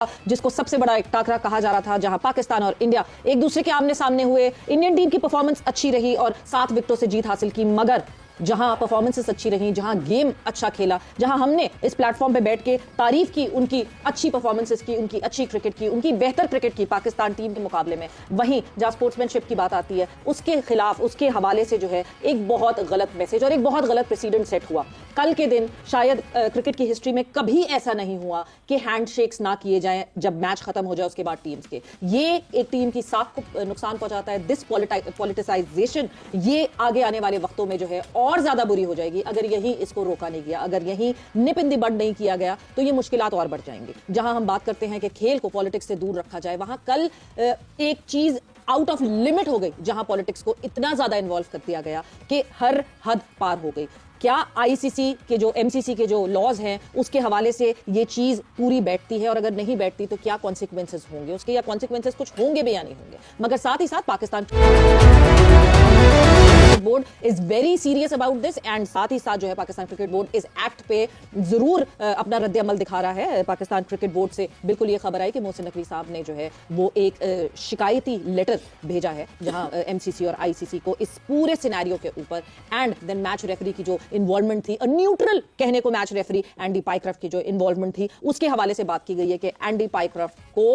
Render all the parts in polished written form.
जिसको सबसे बड़ा एक टाकरा कहा जा रहा था, जहां पाकिस्तान और इंडिया एक दूसरे के आमने सामने हुए। इंडियन टीम की परफॉर्मेंस अच्छी रही और 7 विकेटों से जीत हासिल की, मगर जहां परफॉर्मेंसेस अच्छी रही, जहां गेम अच्छा खेला, जहां हमने इस प्लेटफॉर्म पे बैठ के तारीफ की उनकी अच्छी परफॉर्मेंसेस की, उनकी अच्छी क्रिकेट की, उनकी बेहतर क्रिकेट की पाकिस्तान टीम के मुकाबले में, वहीं जहां स्पोर्ट्समैनशिप की बात आती है उसके खिलाफ, उसके हवाले से जो है एक बहुत गलत मैसेज और एक बहुत गलत प्रेसिडेंट सेट हुआ। कल के दिन शायद क्रिकेट की हिस्ट्री में कभी ऐसा नहीं हुआ कि हैंडशेक्स ना किए जाएं जब मैच खत्म हो जाए उसके बाद टीम्स के। ये एक टीम की साख को नुकसान पहुंचाता है। दिस पॉलिटिसाइजेशन ये आगे आने वाले वक्तों में जो है और ज्यादा बुरी हो जाएगी अगर यही इसको रोका नहीं गया, अगर यही निप इन द बड नहीं किया गया तो ये मुश्किलात और बढ़ जाएंगी। जहां हम बात करते हैं कि खेल को पॉलिटिक्स से दूर रखा जाए, वहां कल एक चीज आउट ऑफ लिमिट हो गई, जहां पॉलिटिक्स को इतना ज्यादा इन्वॉल्व कर दिया गया कि हर हद पार हो गई। क्या आईसीसी के जो एमसीसी के जो लॉज हैं उसके हवाले से ये चीज पूरी बैठती है, और अगर नहीं बैठती तो क्या कॉन्सिक्वेंसेस होंगे उसके, या कॉन्सिक्वेंसेस कुछ होंगे भी या नहीं होंगे। मगर साथ ही साथ Pakistan board is very serious about this, and साथ ही साथ जो है पाकिस्तान क्रिकेट बोर्ड इस एक्ट पे जरूर अपना रद्द अमल दिखा रहा है। पाकिस्तान क्रिकेट बोर्ड से बिल्कुल ये खबर आई कि मोहसिन नकवी साहब ने जो है वो एक शिकायती लेटर भेजा है, जहां एमसीसी और आईसीसी को इस पूरे सिनेरियो के ऊपर, एंड देन मैच रेफरी की जो इन्वॉल्वमेंट थी, न्यूट्रल कहने को मैच रेफरी एंडी पाइक्रफ्ट की जो इन्वॉल्वमेंट थी, उसके हवाले से बात की गई है कि एंडी पाइक्रफ्ट को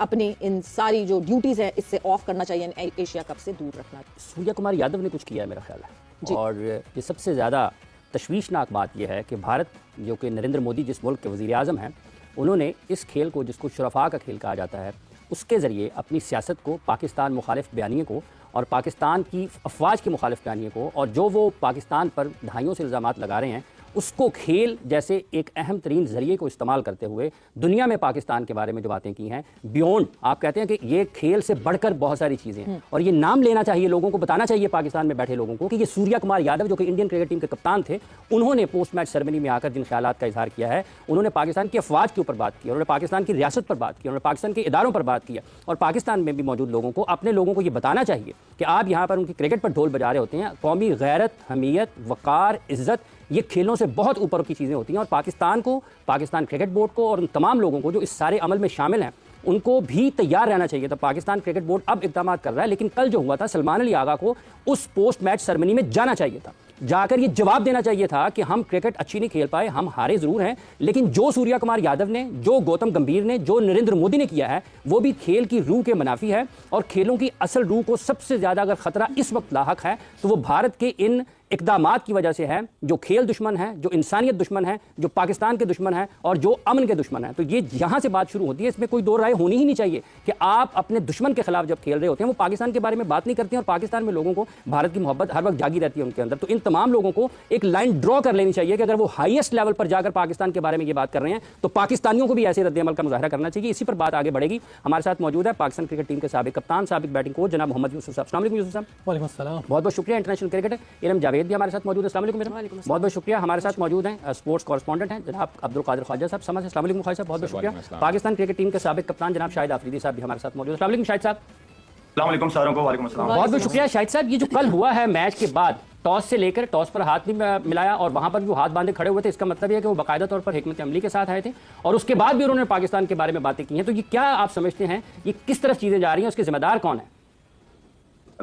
अपनी इन सारी जो ड्यूटीज है इससे ऑफ करना चाहिए, एशिया कप से दूर रखना। सूर्या कुमार यादव ने कुछ किया है मेरा ख्याल है, और ये सबसे ज़्यादा तशवीशनाक बात यह है कि भारत, जो कि नरेंद्र मोदी जिस मुल्क के वज़ीर आज़म हैं, उन्होंने इस खेल को, जिसको शुरफा का खेल कहा जाता है, उसके ज़रिए अपनी सियासत को, पाकिस्तान मुखालिफ बयानिए को और पाकिस्तान की अफवाज के मुखालिफ बयानिए को, और जो वो पाकिस्तान पर दहाइयों से इल्ज़ामात लगा रहे हैं, उसको खेल जैसे एक अहम तरीन ज़रिए को इस्तेमाल करते हुए दुनिया में पाकिस्तान के बारे में जो बातें की हैं, बियॉन्ड, आप कहते हैं कि ये खेल से बढ़कर बहुत सारी चीज़ें हैं, और ये नाम लेना चाहिए लोगों को, बताना चाहिए पाकिस्तान में बैठे लोगों को कि ये सूर्या कुमार यादव, जो कि इंडियन क्रिकेट टीम के कप्तान थे, उन्होंने पोस्ट मैच सेरेमनी में आकर जिन ख्यालात का इजहार किया है, उन्होंने पाकिस्तान की अफवाज के ऊपर बात की, उन्होंने पाकिस्तान की रियासत पर बात की, उन्होंने पाकिस्तान के इदारों पर बात की, और पाकिस्तान में भी मौजूद लोगों को, अपने लोगों को ये बताना चाहिए कि आप यहाँ पर उनकी क्रिकेट पर ढोल बजा रहे होते हैं। कौमी गैरत, हमीयत, वक़ार, इज़्ज़त, ये खेलों से बहुत ऊपर की चीज़ें होती हैं, और पाकिस्तान को, पाकिस्तान क्रिकेट बोर्ड को और उन तमाम लोगों को जो इस सारे अमल में शामिल हैं, उनको भी तैयार रहना चाहिए था। पाकिस्तान क्रिकेट बोर्ड अब इक़दाम कर रहा है, लेकिन कल जो हुआ था, सलमान अली आगा को उस पोस्ट मैच सेरेमनी में जाना चाहिए था, जाकर ये जवाब देना चाहिए था कि हम क्रिकेट अच्छी नहीं खेल पाए, हम हारे ज़रूर हैं, लेकिन जो सूर्या कुमार यादव ने, जो गौतम गंभीर ने, जो नरेंद्र मोदी ने किया है, वो भी खेल की रूह के मुनाफी है, और खेलों की असल रूह को सबसे ज़्यादा अगर ख़तरा इस वक्त लाहक है तो वो भारत के इन इक़दामात की वजह से है, जो खेल दुश्मन है, जो इंसानियत दुश्मन है, जो पाकिस्तान के दुश्मन है और जो अमन के दुश्मन है। तो ये यहाँ से बात शुरू होती है, इसमें कोई दो राय होनी ही नहीं चाहिए कि आप अपने दुश्मन के खिलाफ जब खेल रहे होते हैं, वो पाकिस्तान के बारे में बात नहीं करते हैं, और पाकिस्तान में लोगों को भारत की मोहब्बत हर वक्त जागी रहती है उनके अंदर। तो इन तमाम लोगों को एक लाइन ड्रॉ कर लेनी चाहिए कि अगर वो हाईएस्ट लेवल पर जाकर पाकिस्तान के बारे में ये बात कर रहे हैं तो पाकिस्तानियों को भी ऐसे रद्द-ए-अमल का मुजाहरा करना चाहिए। इसी पर बात आगे बढ़ेगी। हमारे साथ मौजूद है पाकिस्तान क्रिकेट टीम के साबिक कप्तान, साबिक बैटिंग कोच जनाब मोहम्मद यूसुफ साहब। अस्सलाम वालेकुम यूसुफ साहब। वालेकुम अस्सलाम। बहुत बहुत शुक्रिया। इंटरनेशनल क्रिकेटर इरम जावेद भी हमारे साथ मौजूद है। अस्सलाम वालेकुम। बहुत बहुत शुक्रिया। हमारे साथ मौजूद हैं स्पोर्ट्स कॉरेस्पॉन्डेंट हैं जनाब अब्दुल कादिर ख्वाजा साहब। समझ। अस्सलाम वालेकुम ख्वाजा साहब, बहुत बहुत शुक्रिया। पाकिस्तान क्रिकेट टीम के साबिक कप्तान जनाब शाहिद आफरीदी साहब भी हमारे साथ मौजूद है। अस्सलाम वालेकुम शाहिद साहब। अस्सलाम वालेकुम सारों को। वालेकुम अस्सलाम। बहुत बहुत शुक्रिया शाहिद साहब। ये जो कल हुआ है मैच के बाद, टॉस से लेकर टॉस पर हाथ नहीं मिलाया और वहां पर भी वो हाथ बांधे खड़े हुए थे, इसका मतलब यह है कि वो बाकायदा तौर पर हिकमत अमली के साथ आए थे, और उसके बाद भी उन्होंने पाकिस्तान के बारे में बातें की हैं। तो ये क्या आप समझते हैं, ये किस तरफ चीजें जा रही हैं, उसके जिम्मेदार कौन है?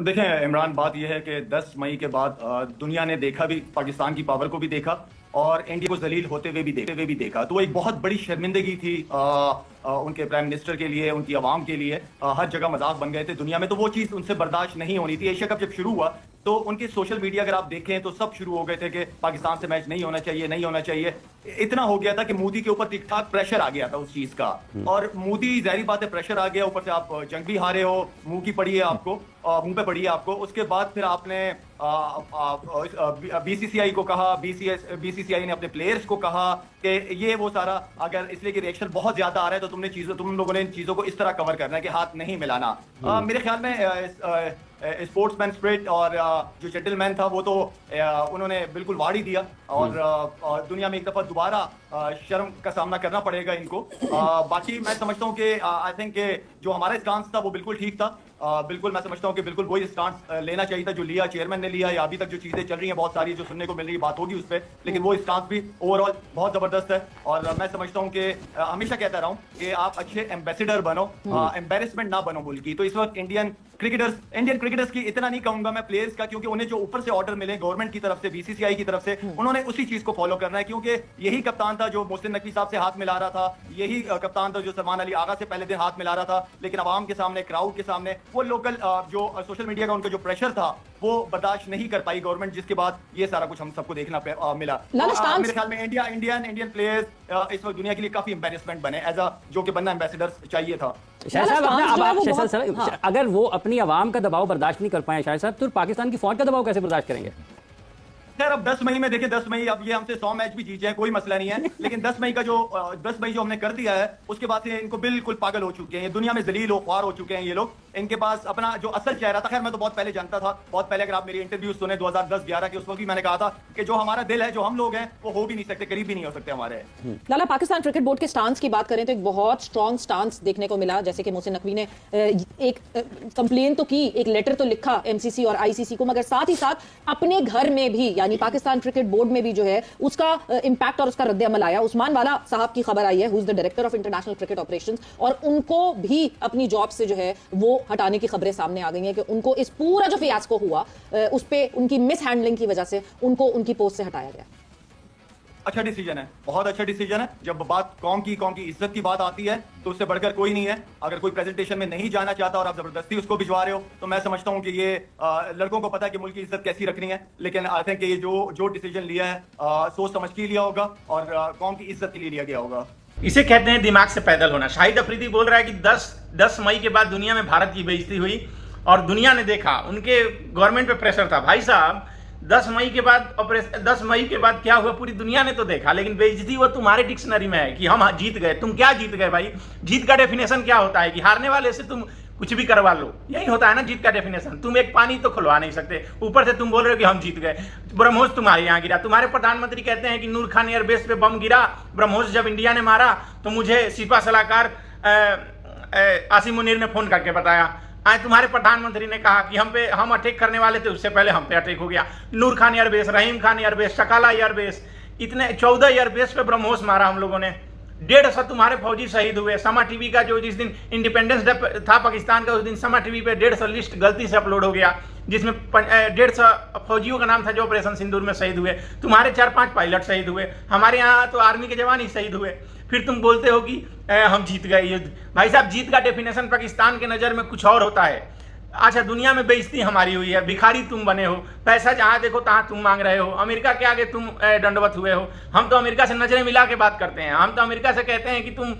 देखें इमरान, बात यह है कि 10 मई के बाद दुनिया ने देखा भी, पाकिस्तान की पावर को भी देखा और इंडिया को जलील होते हुए भी देखा। तो एक बहुत बड़ी शर्मिंदगी थी उनके प्राइम मिनिस्टर के लिए, उनकी आवाम के लिए। हर जगह मजाक बन गए थे दुनिया में, तो वो चीज़ उनसे बर्दाश्त नहीं होनी थी। एशिया कप जब शुरू हुआ तो उनके सोशल मीडिया अगर आप देखें तो सब शुरू हो गए थे कि पाकिस्तान से मैच नहीं होना चाहिए, नहीं होना चाहिए। इतना हो गया था कि मोदी के ऊपर ठीक ठाक प्रेशर आ गया था उस चीज का, और मोदी, जाहिर बात है, प्रेशर आ गया, ऊपर से आप जंग भी हारे हो, मुंह की पड़ी है आपको, मुंह पे पड़ी है आपको। उसके बाद फिर आपने बीसीसीआई को कहा, बीसीसीआई ने अपने प्लेयर्स को कहा कि ये वो सारा, अगर इसलिए कि रिएक्शन बहुत ज्यादा आ रहा है तो तुम लोगों ने इन चीजों को इस तरह कवर करना है कि हाथ नहीं मिलाना। मेरे ख्याल में स्पोर्ट्समैन स्पिरिट और जो जेंटलमैन था वो तो उन्होंने बिल्कुल वाड़ ही दिया, और दुनिया में एक दफा दोबारा शर्म का सामना करना पड़ेगा इनको। बाकी मैं समझता हूँ कि आई थिंक जो हमारा स्टांस था वो बिल्कुल ठीक था। बिल्कुल मैं समझता हूं कि बिल्कुल वही स्टांस लेना चाहिए था जो लिया चेयरमैन ने लिया, या अभी तक जो चीजें चल रही हैं बहुत सारी जो सुनने को मिल रही है, बात होगी उस पर, लेकिन वो स्टांस भी ओवरऑल बहुत जबरदस्त है। और मैं समझता हूं कि हमेशा कहता रहा हूं कि आप अच्छे एम्बेसडर बनो, एम्बेरसमेंट ना बनो मुल्क की। तो इस वक्त इंडियन क्रिकेटर्स की इतना नहीं कहूंगा मैं प्लेयर्स का, क्योंकि उन्हें जो ऊपर से ऑर्डर मिले गवर्नमेंट की तरफ से, बीसीसीआई की तरफ से, उन्होंने उसी चीज को फॉलो करना है, क्योंकि यही कप्तान था जो मोहसिन नकवी साहब से हाथ मिला रहा था, यही कप्तान था जो सलमान अली आगा से पहले दिन हाथ मिला रहा था, लेकिन आवाम के सामने, क्राउड के सामने, वो लोकल जो सोशल मीडिया का उनका जो प्रेशर था वो बर्दाश्त नहीं कर पाई गवर्नमेंट, जिसके बाद ये सारा कुछ हम सबको देखना मिला। मेरे ख्याल में इंडियन प्लेयर्स इस वक्त दुनिया के लिए काफी एम्बेरसमेंट बने, एज जो कि बनना एम्बेसडर चाहिए था। शाहिद साहब, अगर वो अपनी आवाम का दबाव बर्दाश्त नहीं कर पाए शाहिद साहब, तो पाकिस्तान की फौज का दबाव कैसे बर्दाश्त करेंगे? खैर अब 10 मई में देखिए, 10 मई अब ये हमसे 100 मैच भी जीत जाए कोई मसला नहीं है, लेकिन 10 मई जो हमने कर दिया है उसके बाद से इनको बिल्कुल पागल हो चुके हैं, ये दुनिया में जलील ख्वार हो चुके हैं ये लोग। इनके पास अपना जो असल चेहरा था, खैर मैं तो बहुत पहले जानता था, बहुत पहले, अगर आप मेरी इंटरव्यू सुने 2010-11 के, उस वक्त भी मैंने कहा था कि जो हमारा दिल है, जो हम लोग हैं, वो हो भी नहीं सकते, करीब भी नहीं हो सकते हमारे। लाला, पाकिस्तान क्रिकेट बोर्ड के स्टांस की बात करें तो एक बहुत स्ट्रॉन्ग स्टांस देखने को मिला, जैसे कि मोहसिन नकवी ने एक कंप्लेन तो की, एक लेटर तो लिखा एमसीसी और आईसीसी को, मगर साथ ही साथ अपने घर में भी, यानी पाकिस्तान क्रिकेट बोर्ड में भी जो है उसका इंपैक्ट और उसका रद्द-ए-अमल आया। उस्मान वाला साहब की खबर आई है, who is the director of international cricket operations, और उनको भी अपनी जॉब से जो है वो हटाने की खबरें सामने आ गई हैं कि उनको इस पूरा जो फियास्को हुआ उस पे उनकी मिस हैंडलिंग की वजह से उनको उनकी पोस्ट से हटाया गया। अच्छा डिसीजन है, बहुत अच्छा डिसीजन है। जब बात कौम की इज्जत की बात आती है तो उससे बढ़कर कोई नहीं है। अगर कोई प्रेजेंटेशन में नहीं जाना चाहता और आप जबरदस्ती उसको भिजवा रहे हो, तो मैं समझता हूं कि ये लड़कों को पता है कि मुल्क की इज्जत कैसी रखनी है, लेकिन आई थिंक ये जो डिसीजन लिया है सोच समझ के लिया होगा और कौम की इज्जत के लिए लिया गया होगा। इसे कहते हैं दिमाग से पैदल होना। शाहिद अफरीदी बोल रहा है कि 10 मई के बाद दुनिया में भारत की बेइज्जती हुई और दुनिया ने देखा, उनके गवर्नमेंट पे प्रेशर था। भाई साहब, 10 मई के बाद क्या हुआ पूरी दुनिया ने तो देखा, लेकिन बेइज्जती वो तुम्हारे डिक्शनरी में है कि हम जीत गए। तुम क्या जीत गए भाई? जीत का डेफिनेशन क्या होता है कि हारने वाले से तुम कुछ भी करवा लो, यही होता है ना जीत का डेफिनेशन। तुम एक पानी तो खुलवा नहीं सकते, ऊपर से तुम बोल रहे हो कि हम जीत गए। ब्रह्मोस तुम्हारे यहाँ गिरा, तुम्हारे प्रधानमंत्री कहते हैं कि नूर खान एयरबेस पे बम गिरा, ब्रह्मोस जब इंडिया ने मारा तो मुझे सिपा सलाहकार आसिम मुनीर ने फोन करके बताया। आज तुम्हारे प्रधानमंत्री ने कहा कि हम अटैक करने वाले थे, उससे पहले हम पे अटैक हो गया। नूर खान एयरबेस, रहीम खान एयरबेस, शकाला एयरबेस, इतने 14 एयरबेस पे ब्रह्मोस मारा हम लोगों ने। 150 तुम्हारे फौजी शहीद हुए। समा टीवी का जो जिस दिन इंडिपेंडेंस डे था पाकिस्तान का, उस दिन समा टीवी पे 150 लिस्ट गलती से अपलोड हो गया, जिसमें 150 फौजियों का नाम था जो ऑपरेशन सिंदूर में शहीद हुए। तुम्हारे 4-5 पायलट शहीद हुए, हमारे यहाँ तो आर्मी के जवान ही शहीद हुए। फिर तुम बोलते हो कि हम जीत गए युद्ध। भाई साहब, जीत का डेफिनेशन पाकिस्तान के नज़र में कुछ और होता है। अच्छा, दुनिया में बेइज्जती हमारी हुई है, भिखारी तुम बने हो, पैसा जहाँ देखो तहाँ तुम मांग रहे हो, अमेरिका के आगे तुम दंडवत हुए हो। हम तो अमेरिका से नजरें मिला के बात करते हैं, हम तो अमेरिका से कहते हैं कि तुम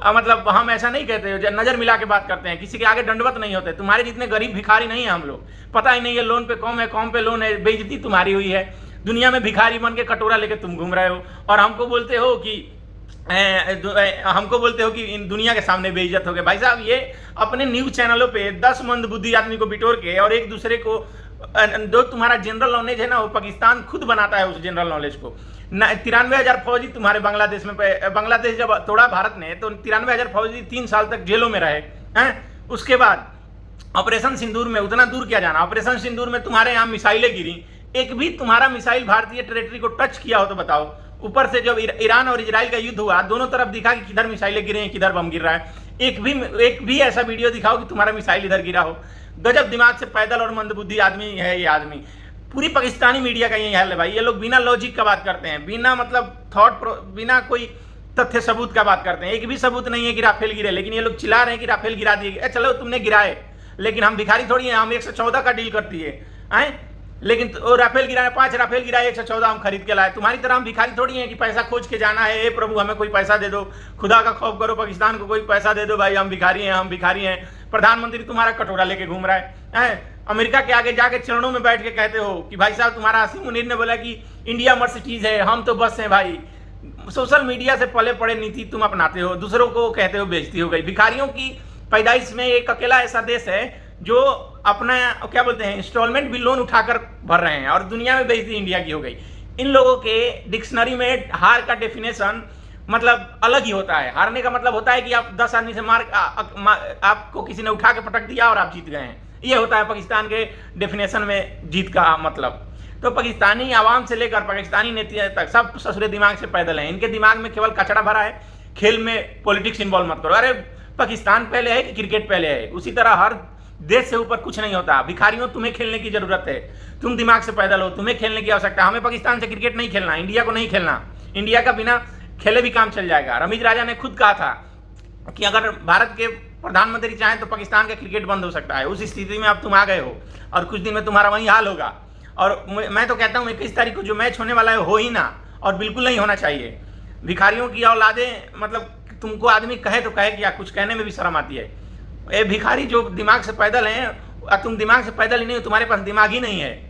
मतलब हम ऐसा नहीं कहते हो, नजर मिला के बात करते हैं, किसी के आगे दंडवत नहीं होते। तुम्हारे जितने गरीब भिखारी नहीं है हम लोग, पता ही नहीं है लोन पे कौम है, कौम पे लोन है। बेइज्जती तुम्हारी हुई है, दुनिया में भिखारी बन के कटोरा लेके तुम घूम रहे हो और हमको बोलते हो कि इन दुनिया के सामने बेइज्जत हो गए। भाई साहब, ये अपने न्यूज चैनलों पे 10 मंदबुद्धि आदमी को बिटोर के और एक दूसरे को, जो तुम्हारा जनरल नॉलेज है ना, वो पाकिस्तान खुद बनाता है उस जनरल नॉलेज को। 93,000 फौजी तुम्हारे बांग्लादेश में, बांग्लादेश जब तोड़ा भारत ने तो 93,000 फौजी 3 साल तक जेलों में रहे हैं। उसके बाद ऑपरेशन सिंदूर में, उतना दूर क्या जाना, ऑपरेशन सिंदूर में तुम्हारे यहाँ मिसाइलें गिरी, एक भी तुम्हारा मिसाइल भारतीय टेरिटरी को टच किया हो तो बताओ। ऊपर से जब ईरान और इजराइल का युद्ध हुआ, दोनों तरफ दिखा कि किधर मिसाइलें गिरे हैं, किधर बम गिर रहा है। एक भी ऐसा वीडियो दिखाओ कि तुम्हारा मिसाइल इधर गिरा हो। गजब दिमाग से पैदल और मंदबुद्धि आदमी है ये आदमी। पूरी पाकिस्तानी मीडिया का यही हाल है भाई। ये लोग बिना लॉजिक का बात करते हैं, बिना मतलब बिना कोई तथ्य सबूत का बात करते हैं। एक भी सबूत नहीं है कि राफेल गिरे, लेकिन ये लोग चिल्ला रहे हैं कि राफेल गिरा दिए। चलो तुमने गिराए, लेकिन हम भिखारी थोड़ी हैं, हम 114 का डील करती है। लेकिन राफेल गिराए, 5 राफेल गिराए, 114 हम खरीद के लाए। तुम्हारी तरह हम भिखारी थोड़ी हैं कि पैसा खोज के जाना है, ए प्रभु हमें कोई पैसा दे दो, खुदा का खौफ करो, पाकिस्तान को कोई पैसा दे दो भाई, हम भिखारी हैं। प्रधानमंत्री तुम्हारा कटोरा लेके घूम रहा है। अमेरिका के आगे जाके चरणों में बैठ के कहते हो कि भाई साहब, तुम्हारा आसिम मुनीर ने बोला कि इंडिया मर्सिडीज है, हम तो बस हैं भाई। सोशल मीडिया से पले पड़े नीति तुम अपनाते हो, दूसरों को कहते हो बेइज्जती हो गई। भिखारियों की पैदाइश में एक अकेला ऐसा देश है जो अपना क्या बोलते हैं इंस्टॉलमेंट भी लोन उठाकर भर रहे हैं, और दुनिया में बेइज्जती इंडिया की हो गई। इन लोगों के डिक्शनरी में हार का डेफिनेशन मतलब अलग ही होता है। हारने का मतलब होता है कि आप 10 आदमी से आपको किसी ने उठा के पटक दिया और आप जीत गए हैं। ये होता है पाकिस्तान के डेफिनेशन में जीत का मतलब। तो पाकिस्तानी आवाम से लेकर पाकिस्तानी नेता तक सब ससुरे दिमाग से पैदल हैं। इनके दिमाग में केवल कचरा भरा है। खेल में पॉलिटिक्स इन्वॉल्व मत करो। अरे पाकिस्तान पहले है कि क्रिकेट पहले है? उसी तरह हर देश से ऊपर कुछ नहीं होता। भिखारियों, तुम्हें खेलने की जरूरत है, तुम दिमाग से पैदल हो, तुम्हें खेलने की आवश्यकता है। हमें पाकिस्तान से क्रिकेट नहीं खेलना, इंडिया को नहीं खेलना। इंडिया का बिना खेले भी काम चल जाएगा। रमीज राजा ने खुद कहा था कि अगर भारत के प्रधानमंत्री चाहें तो पाकिस्तान का क्रिकेट बंद हो सकता है। उस स्थिति में अब तुम आ गए हो और कुछ दिन में तुम्हारा वही हाल होगा। और मैं तो कहता हूँ 21 तारीख को जो मैच होने वाला है हो ही ना, और बिल्कुल नहीं होना चाहिए। भिखारियों की औलादें, मतलब तुमको आदमी कहे तो कहे क्या, कुछ कहने में भी शर्म आती है। ये भिखारी जो दिमाग से पैदल हैं, तुम दिमाग से पैदल ही नहीं हो, तुम्हारे पास दिमाग ही नहीं है।